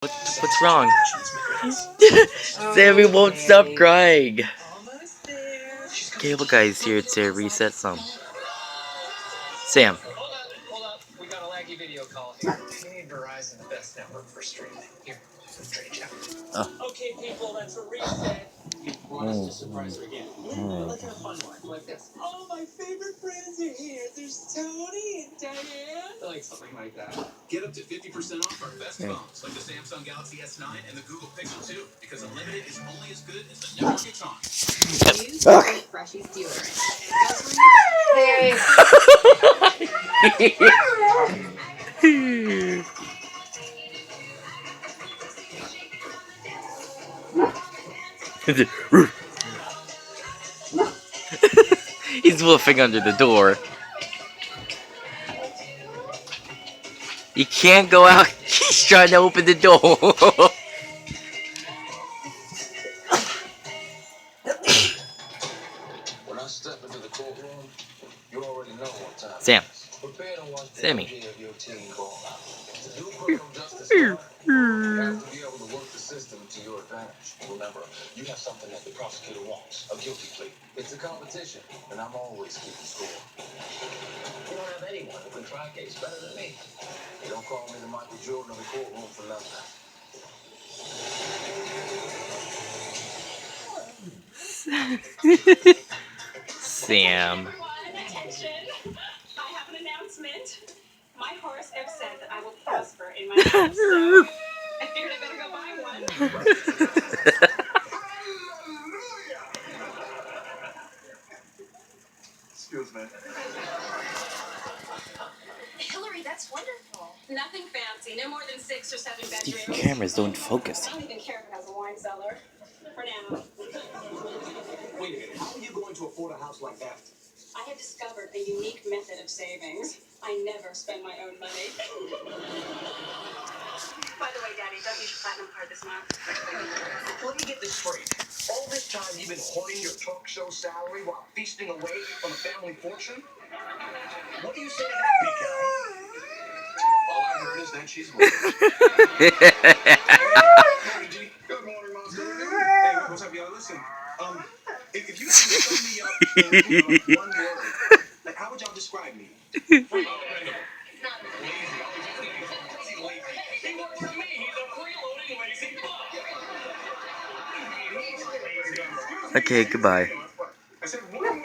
What's wrong? Sammy won't stop crying. Cable Guy's here to reset some. Sam. Hold up. We got a laggy video call here. We need Verizon, the best network for streaming. Here, trade chat. Okay, people, that's a reset. You want us to surprise her again? Yeah, let's have a fun one. Like this. Oh, my favorite friends are here. There's Tony and Diane. Like something like that. Get up to 50% off our best phones, like the Samsung Galaxy S9 and the Google Pixel 2, because Unlimited is only as good as the network it's on. Use Freshies deodorant. He's wolfing under the door. He can't go out. He's trying to open the door. When I step into the courtroom, you already know what time. Sam. Prepare to watch the Sammy. energy of your team go out. To do criminal justice well, you have to be able to work the system to your advantage. Remember, you have something that the prosecutor wants, a guilty plea. It's a competition, and I'm always keeping score. You don't have anyone who can try a case better than me. You don't call me the Michael Jordan of the courtroom for nothing. Sam. Attention! I have an announcement. My horoscope said that I will prosper in my life, so I figured I better go buy one. Excuse me. Hillary, that's wonderful. Nothing fancy. No more than 6 or 7 bedrooms. The cameras don't focus. I don't even care if it has a wine cellar. For now. Wait a minute. How are you going to afford a house like that? I have discovered a unique method of savings. I never spend my own money. By the way, Daddy, don't use your platinum card this month. Let me get this straight. All this time you've been hoarding your talk show salary while feasting away on a family fortune? What do you say to that, big guy? All I heard is that she's Good morning, Monster. Hey, what's up, y'all? Listen, if you could sum me up in one word, like, how would y'all describe me? Okay, goodbye.